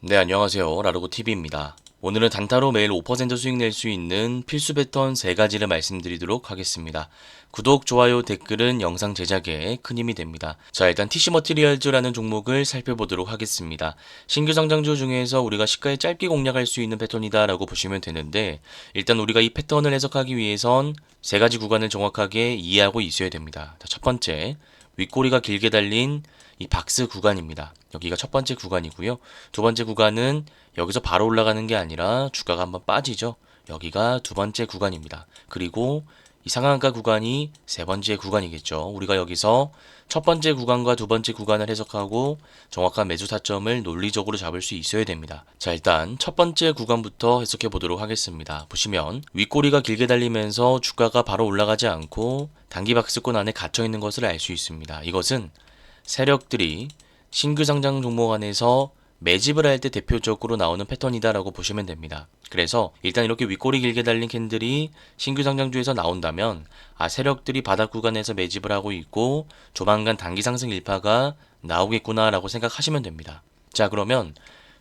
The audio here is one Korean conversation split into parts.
네, 안녕하세요. 라르고TV입니다. 오늘은 단타로 매일 5% 수익 낼 수 있는 필수 패턴 3가지를 말씀드리도록 하겠습니다. 구독, 좋아요, 댓글은 영상 제작에 큰 힘이 됩니다. 자, 일단 TC 머티리얼즈라는 종목을 살펴보도록 하겠습니다. 신규 상장주 중에서 우리가 시가에 짧게 공략할 수 있는 패턴이다 라고 보시면 되는데, 일단 우리가 이 패턴을 해석하기 위해선 3가지 구간을 정확하게 이해하고 있어야 됩니다. 자, 첫 번째, 윗꼬리가 길게 달린 이 박스 구간입니다. 여기가 첫 번째 구간이고요. 두 번째 구간은 여기서 바로 올라가는 게 아니라 주가가 한번 빠지죠. 여기가 두 번째 구간입니다. 그리고 이 상한가 구간이 세 번째 구간이겠죠. 우리가 여기서 첫 번째 구간과 두 번째 구간을 해석하고 정확한 매수 타점을 논리적으로 잡을 수 있어야 됩니다. 자, 일단 첫 번째 구간부터 해석해 보도록 하겠습니다. 보시면 윗꼬리가 길게 달리면서 주가가 바로 올라가지 않고 단기 박스권 안에 갇혀 있는 것을 알 수 있습니다. 이것은 세력들이 신규 상장 종목 안에서 매집을 할 때 대표적으로 나오는 패턴이다라고 보시면 됩니다. 그래서 일단 이렇게 윗꼬리 길게 달린 캔들이 신규 상장주에서 나온다면 세력들이 바닥 구간에서 매집을 하고 있고 조만간 단기 상승 일파가 나오겠구나라고 생각하시면 됩니다. 자, 그러면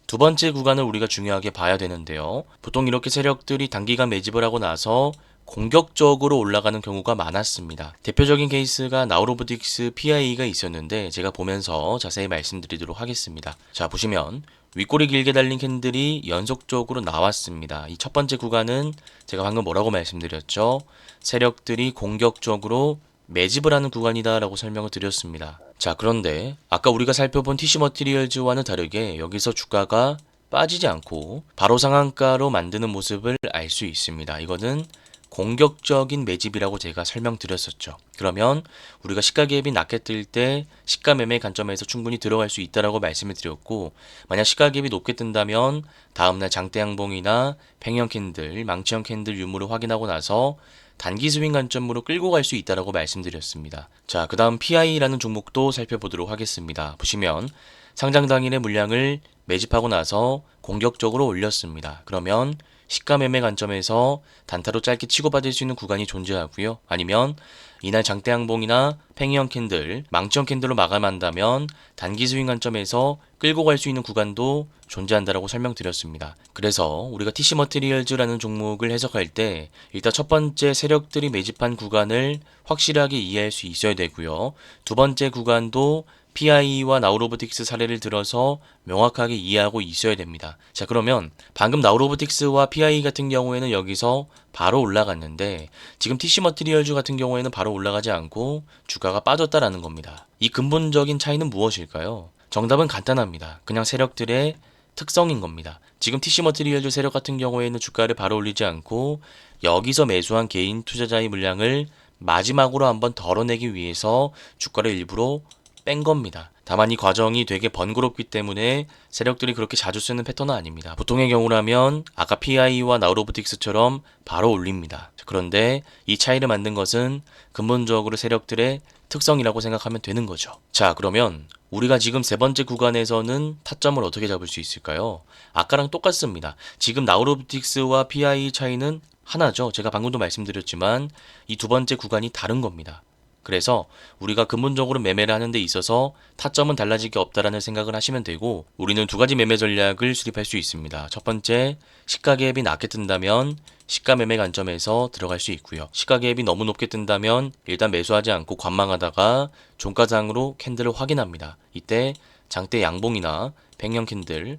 두 번째 구간을 우리가 중요하게 봐야 되는데요. 보통 이렇게 세력들이 단기간 매집을 하고 나서 공격적으로 올라가는 경우가 많았습니다. 대표적인 케이스가 나우로보틱스 PI가 있었는데 제가 보면서 자세히 말씀드리도록 하겠습니다. 자, 보시면 윗꼬리 길게 달린 캔들이 연속적으로 나왔습니다. 이 첫 번째 구간은 제가 방금 뭐라고 말씀드렸죠? 세력들이 공격적으로 매집을 하는 구간이다 라고 설명을 드렸습니다. 자, 그런데 아까 우리가 살펴본 TC 머티리얼즈와는 다르게 여기서 주가가 빠지지 않고 바로 상한가로 만드는 모습을 알 수 있습니다. 이거는 공격적인 매집이라고 제가 설명드렸었죠. 그러면 우리가 시가 갭이 낮게 뜰 때 시가 매매 관점에서 충분히 들어갈 수 있다라고 말씀을 드렸고, 만약 시가 갭이 높게 뜬다면 다음날 장대 양봉이나 팽형 캔들, 망치형 캔들 유무를 확인하고 나서 단기 스윙 관점으로 끌고 갈 수 있다라고 말씀드렸습니다. 자, 그 다음 PI라는 종목도 살펴보도록 하겠습니다. 보시면 상장 당일의 물량을 매집하고 나서 공격적으로 올렸습니다. 그러면 시가 매매 관점에서 단타로 짧게 치고받을 수 있는 구간이 존재하고요. 아니면 이날 장대 양봉이나 팽이형 캔들, 망치형 캔들로 마감한다면 단기 스윙 관점에서 끌고 갈 수 있는 구간도 존재한다라고 설명드렸습니다. 그래서 우리가 TC 머티리얼즈라는 종목을 해석할 때 일단 첫 번째 세력들이 매집한 구간을 확실하게 이해할 수 있어야 되고요. 두 번째 구간도 PI와 나우로보틱스 사례를 들어서 명확하게 이해하고 있어야 됩니다. 자, 그러면 방금 나우로보틱스와 PI 같은 경우에는 여기서 바로 올라갔는데 지금 TC 머티리얼즈 같은 경우에는 바로 올라가지 않고 주가가 빠졌다라는 겁니다. 이 근본적인 차이는 무엇일까요? 정답은 간단합니다. 그냥 세력들의 특성인 겁니다. 지금 TC 머티리얼즈 세력 같은 경우에는 주가를 바로 올리지 않고 여기서 매수한 개인 투자자의 물량을 마지막으로 한번 덜어내기 위해서 주가를 일부러 뺀 겁니다. 다만 이 과정이 되게 번거롭기 때문에 세력들이 그렇게 자주 쓰는 패턴은 아닙니다. 보통의 경우라면 아까 PI와 나우로보틱스처럼 바로 올립니다. 그런데 이 차이를 만든 것은 근본적으로 세력들의 특성이라고 생각하면 되는 거죠. 자, 그러면 우리가 지금 세 번째 구간에서는 타점을 어떻게 잡을 수 있을까요? 아까랑 똑같습니다. 지금 나우로보틱스와 PI 차이는 하나죠. 제가 방금도 말씀드렸지만 이 두 번째 구간이 다른 겁니다. 그래서 우리가 근본적으로 매매를 하는 데 있어서 타점은 달라질 게 없다라는 생각을 하시면 되고, 우리는 두 가지 매매 전략을 수립할 수 있습니다. 첫 번째, 시가 갭이 낮게 뜬다면 시가 매매 관점에서 들어갈 수 있고요. 시가 갭이 너무 높게 뜬다면 일단 매수하지 않고 관망하다가 종가장으로 캔들을 확인합니다. 이때 장대 양봉이나 팽형 캔들,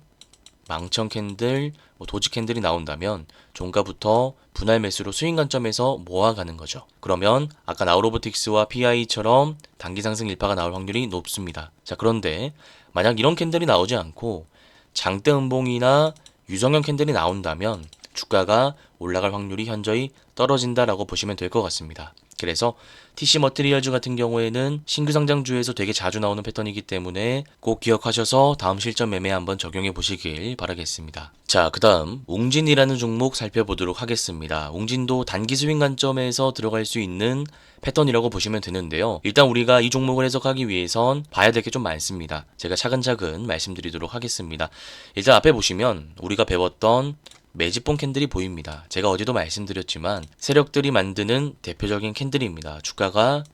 망청 캔들, 도지 캔들이 나온다면 종가부터 분할 매수로 스윙 관점에서 모아가는 거죠. 그러면 아까 나우로보틱스와 PI처럼 단기 상승 일파가 나올 확률이 높습니다. 자, 그런데 만약 이런 캔들이 나오지 않고 장대 음봉이나 유성형 캔들이 나온다면 주가가 올라갈 확률이 현저히 떨어진다라고 보시면 될 것 같습니다. 그래서 TC 머티리얼즈 같은 경우에는 신규 상장주에서 되게 자주 나오는 패턴이기 때문에 꼭 기억하셔서 다음 실전 매매에 한번 적용해 보시길 바라겠습니다. 자, 그 다음 웅진이라는 종목 살펴보도록 하겠습니다. 웅진도 단기 스윙 관점에서 들어갈 수 있는 패턴이라고 보시면 되는데요. 일단 우리가 이 종목을 해석하기 위해선 봐야 될 게 좀 많습니다. 제가 차근차근 말씀드리도록 하겠습니다. 일단 앞에 보시면 우리가 배웠던 매집봉 캔들이 보입니다. 제가 어제도 말씀드렸지만 세력들이 만드는 대표적인 캔들입니다. 주가가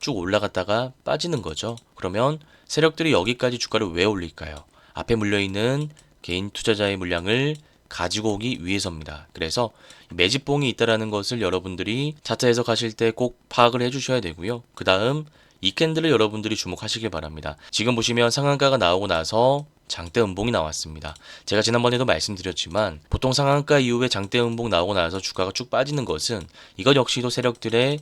쭉 올라갔다가 빠지는 거죠. 그러면 세력들이 여기까지 주가를 왜 올릴까요? 앞에 물려있는 개인 투자자의 물량을 가지고 오기 위해서입니다. 그래서 매집봉이 있다라는 것을 여러분들이 차트 해석하실 때 꼭 파악을 해주셔야 되고요. 그 다음 이 캔들을 여러분들이 주목하시길 바랍니다. 지금 보시면 상한가가 나오고 나서 장대 음봉이 나왔습니다. 제가 지난번에도 말씀드렸지만 보통 상한가 이후에 장대 음봉 나오고 나서 주가가 쭉 빠지는 것은 이것 역시도 세력들의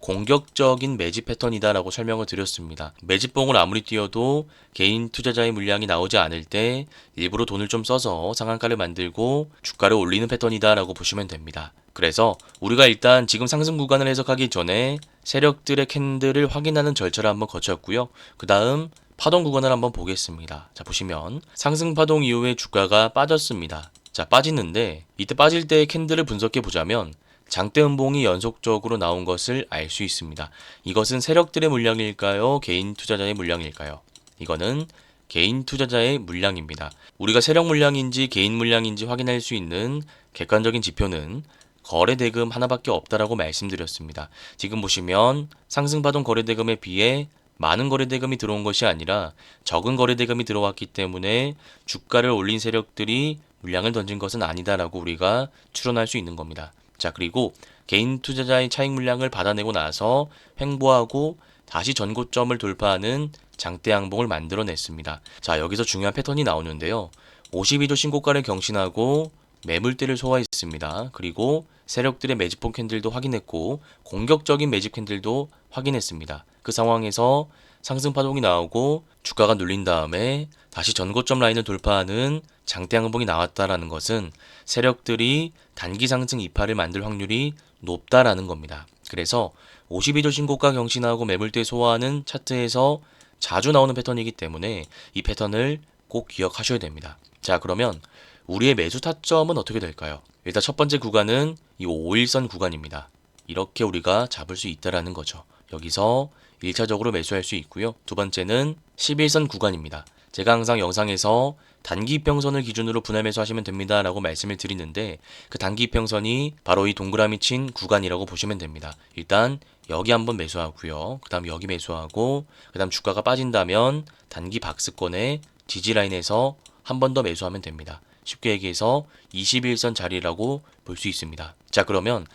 공격적인 매집 패턴이다라고 설명을 드렸습니다. 매집봉을 아무리 띄워도 개인 투자자의 물량이 나오지 않을 때 일부러 돈을 좀 써서 상한가를 만들고 주가를 올리는 패턴이다라고 보시면 됩니다. 그래서 우리가 일단 지금 상승 구간을 해석하기 전에 세력들의 캔들을 확인하는 절차를 한번 거쳤고요. 그 다음 파동 구간을 한번 보겠습니다. 자, 보시면 상승 파동 이후에 주가가 빠졌습니다. 자, 빠지는데 이때 빠질 때의 캔들을 분석해 보자면 장대 음봉이 연속적으로 나온 것을 알 수 있습니다. 이것은 세력들의 물량일까요? 개인 투자자의 물량일까요? 이거는 개인 투자자의 물량입니다. 우리가 세력 물량인지 개인 물량인지 확인할 수 있는 객관적인 지표는 거래대금 하나밖에 없다라고 말씀드렸습니다. 지금 보시면 상승파동 거래대금에 비해 많은 거래대금이 들어온 것이 아니라 적은 거래대금이 들어왔기 때문에 주가를 올린 세력들이 물량을 던진 것은 아니다라고 우리가 추론할 수 있는 겁니다. 자, 그리고 개인 투자자의 차익 물량을 받아내고 나서 횡보하고 다시 전고점을 돌파하는 장대 양봉을 만들어냈습니다. 자, 여기서 중요한 패턴이 나오는데요. 52조 신고가를 경신하고 매물대를 소화했습니다. 그리고 세력들의 매집봉 캔들도 확인했고 공격적인 매집 캔들도 확인했습니다. 그 상황에서 상승 파동이 나오고 주가가 눌린 다음에 다시 전고점 라인을 돌파하는 장대 양봉이 나왔다라는 것은 세력들이 단기 상승 이파를 만들 확률이 높다라는 겁니다. 그래서 52조 신고가 경신하고 매물대 소화하는 차트에서 자주 나오는 패턴이기 때문에 이 패턴을 꼭 기억하셔야 됩니다. 자, 그러면 우리의 매수 타점은 어떻게 될까요? 일단 첫 번째 구간은 이 5일선 구간입니다. 이렇게 우리가 잡을 수 있다라는 거죠. 여기서 1차적으로 매수할 수 있고요. 두 번째는 11선 구간입니다. 제가 항상 영상에서 단기 이평선을 기준으로 분할 매수하시면 됩니다 라고 말씀을 드리는데 그 단기 이평선이 바로 이 동그라미 친 구간이라고 보시면 됩니다. 일단 여기 한번 매수하고요. 그 다음 여기 매수하고 그 다음 주가가 빠진다면 단기 박스권의 지지라인에서 한 번 더 매수하면 됩니다. 쉽게 얘기해서 21선 자리라고 볼 수 있습니다. 자, 그러면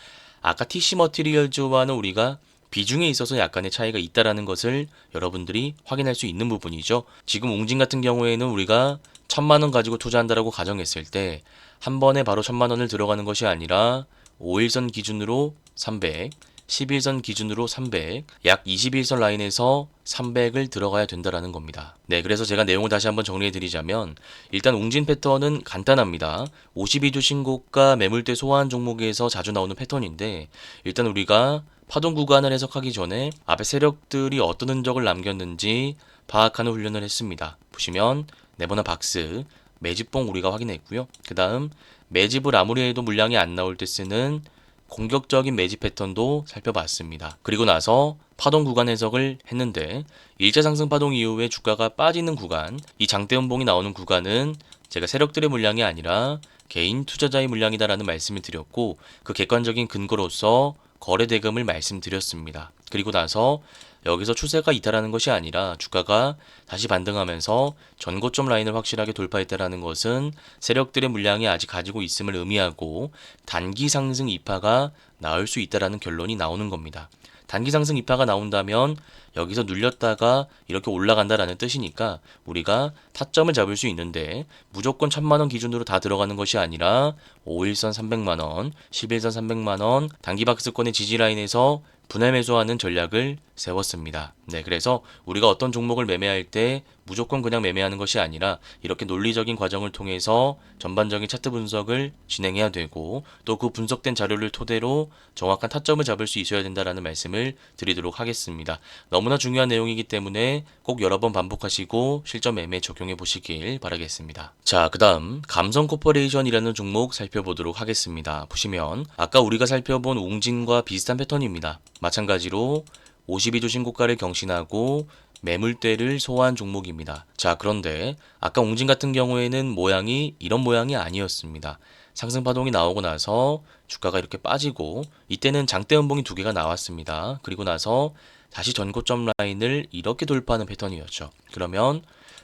아까 TC 머티리얼즈와는 우리가 비중에 있어서 약간의 차이가 있다라는 것을 여러분들이 확인할 수 있는 부분이죠. 지금 웅진 같은 경우에는 우리가 1,000만 원 가지고 투자한다라고 가정했을 때 한 번에 바로 1,000만 원을 들어가는 것이 아니라 5일선 기준으로 300, 11선 기준으로 300, 약 21선 라인에서 300을 들어가야 된다라는 겁니다. 네, 그래서 제가 내용을 다시 한번 정리해 드리자면 일단 웅진 패턴은 간단합니다. 52주 신고가 매물대 소화한 종목에서 자주 나오는 패턴인데 일단 우리가 파동 구간을 해석하기 전에 앞에 세력들이 어떤 흔적을 남겼는지 파악하는 훈련을 했습니다. 보시면 네모나 박스, 매집봉 우리가 확인했고요. 그 다음 매집을 아무리 해도 물량이 안 나올 때 쓰는 공격적인 매집 패턴도 살펴봤습니다. 그리고 나서 파동 구간 해석을 했는데 일자 상승 파동 이후에 주가가 빠지는 구간, 이 장대 음봉이 나오는 구간은 제가 세력들의 물량이 아니라 개인 투자자의 물량이다라는 말씀을 드렸고 그 객관적인 근거로서 거래 대금을 말씀드렸습니다. 그리고 나서 여기서 추세가 이탈하는 것이 아니라 주가가 다시 반등하면서 전고점 라인을 확실하게 돌파했다라는 것은 세력들의 물량이 아직 가지고 있음을 의미하고 단기 상승 이파가 나올 수 있다라는 결론이 나오는 겁니다. 단기 상승 이파가 나온다면 여기서 눌렸다가 이렇게 올라간다라는 뜻이니까 우리가 타점을 잡을 수 있는데 무조건 1,000만 원 기준으로 다 들어가는 것이 아니라 5일선 300만 원, 11선 300만 원, 단기 박스권의 지지 라인에서 분할 매수하는 전략을 세웠습니다. 네, 그래서 우리가 어떤 종목을 매매할 때 무조건 그냥 매매하는 것이 아니라 이렇게 논리적인 과정을 통해서 전반적인 차트 분석을 진행해야 되고 또 그 분석된 자료를 토대로 정확한 타점을 잡을 수 있어야 된다라는 말씀을 드리도록 하겠습니다. 너무나 중요한 내용이기 때문에 꼭 여러 번 반복하시고 실전 매매에 적용해 보시길 바라겠습니다. 자, 그 다음 감성 코퍼레이션이라는 종목 살펴보도록 하겠습니다. 보시면 아까 우리가 살펴본 웅진과 비슷한 패턴입니다. 마찬가지로 52주 신고가를 경신하고 매물대를 소화한 종목입니다. 자, 그런데 아까 웅진 같은 경우에는 모양이 이런 모양이 아니었습니다. 상승 파동이 나오고 나서 주가가 이렇게 빠지고 이때는 장대 음봉이 두 개가 나왔습니다. 그리고 나서 다시 전고점 라인을 이렇게 돌파하는 패턴이었죠. 그러면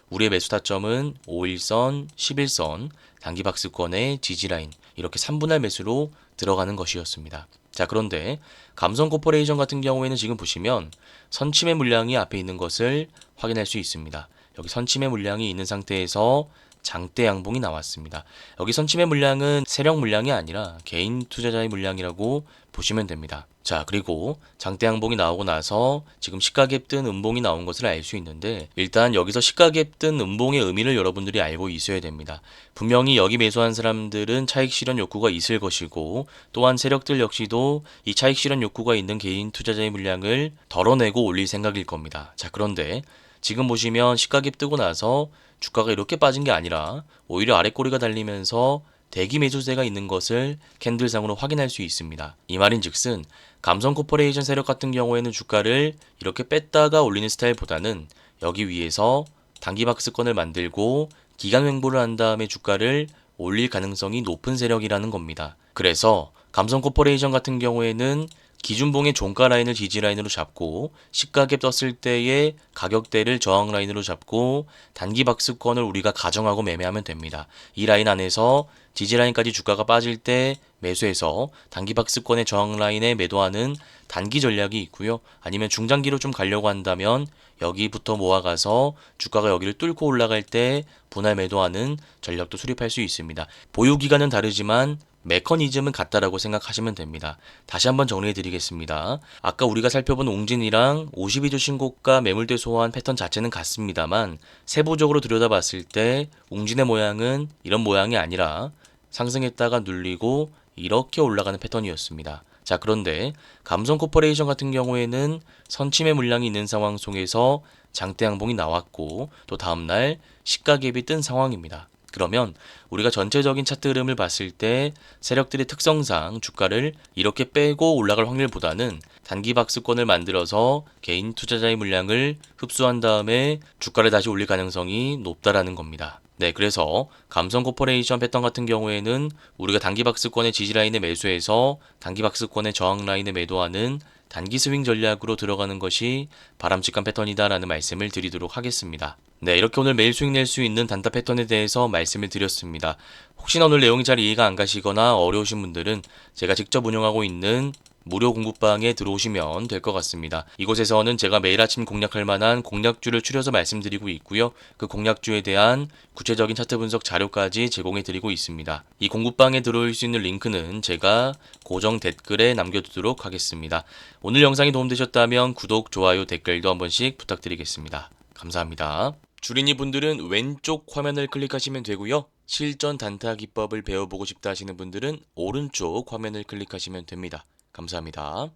우리의 매수 타점은 5일선, 11선, 단기박스권의 지지라인 이렇게 3분할 매수로 들어가는 것이었습니다. 자, 그런데 감성 코퍼레이션 같은 경우에는 지금 보시면 선침해 물량이 앞에 있는 것을 확인할 수 있습니다. 여기 선침해 물량이 있는 상태에서 장대 양봉이 나왔습니다. 여기 선침해 물량은 세력 물량이 아니라 개인 투자자의 물량이라고 보시면 됩니다. 자, 그리고 장대 양봉이 나오고 나서 지금 시가갭 뜬 음봉이 나온 것을 알 수 있는데, 일단 여기서 시가갭 뜬 음봉의 의미를 여러분들이 알고 있어야 됩니다. 분명히 여기 매수한 사람들은 차익 실현 욕구가 있을 것이고, 또한 세력들 역시도 이 차익 실현 욕구가 있는 개인 투자자의 물량을 덜어내고 올릴 생각일 겁니다. 자, 그런데 지금 보시면 시가갭 뜨고 나서 주가가 이렇게 빠진 게 아니라 오히려 아랫꼬리가 달리면서 대기 매수세가 있는 것을 캔들상으로 확인할 수 있습니다. 이 말인즉슨 감성 코퍼레이션 세력 같은 경우에는 주가를 이렇게 뺐다가 올리는 스타일보다는 여기 위에서 단기 박스권을 만들고 기간 횡보를 한 다음에 주가를 올릴 가능성이 높은 세력이라는 겁니다. 그래서 감성 코퍼레이션 같은 경우에는 기준봉의 종가 라인을 지지 라인으로 잡고 시가갭 떴을 때의 가격대를 저항 라인으로 잡고 단기 박스권을 우리가 가정하고 매매하면 됩니다. 이 라인 안에서 지지 라인까지 주가가 빠질 때 매수해서 단기 박스권의 저항 라인에 매도하는 단기 전략이 있고요. 아니면 중장기로 좀 가려고 한다면 여기부터 모아가서 주가가 여기를 뚫고 올라갈 때 분할 매도하는 전략도 수립할 수 있습니다. 보유 기간은 다르지만 메커니즘은 같다라고 생각하시면 됩니다. 다시 한번 정리해 드리겠습니다. 아까 우리가 살펴본 웅진이랑 52주 신고가 매물대 소환 패턴 자체는 같습니다만 세부적으로 들여다봤을 때 웅진의 모양은 이런 모양이 아니라 상승했다가 눌리고 이렇게 올라가는 패턴이었습니다. 자, 그런데 감성 코퍼레이션 같은 경우에는 선침해 물량이 있는 상황 속에서 장대 양봉이 나왔고 또 다음날 시가갭이 뜬 상황입니다. 그러면 우리가 전체적인 차트 흐름을 봤을 때 세력들의 특성상 주가를 이렇게 빼고 올라갈 확률보다는 단기 박스권을 만들어서 개인 투자자의 물량을 흡수한 다음에 주가를 다시 올릴 가능성이 높다라는 겁니다. 네, 그래서 감성 코퍼레이션 패턴 같은 경우에는 우리가 단기 박스권의 지지 라인에 매수해서 단기 박스권의 저항 라인에 매도하는 단기 스윙 전략으로 들어가는 것이 바람직한 패턴이다라는 말씀을 드리도록 하겠습니다. 네, 이렇게 오늘 매일 수익 낼 수 있는 단타 패턴에 대해서 말씀을 드렸습니다. 혹시나 오늘 내용이 잘 이해가 안 가시거나 어려우신 분들은 제가 직접 운영하고 있는 무료 공부방에 들어오시면 될 것 같습니다. 이곳에서는 제가 매일 아침 공략할 만한 공략주를 추려서 말씀드리고 있고요. 그 공략주에 대한 구체적인 차트 분석 자료까지 제공해 드리고 있습니다. 이 공부방에 들어올 수 있는 링크는 제가 고정 댓글에 남겨두도록 하겠습니다. 오늘 영상이 도움되셨다면 구독, 좋아요, 댓글도 한 번씩 부탁드리겠습니다. 감사합니다. 주린이 분들은 왼쪽 화면을 클릭하시면 되고요. 실전 단타 기법을 배워보고 싶다 하시는 분들은 오른쪽 화면을 클릭하시면 됩니다. 감사합니다.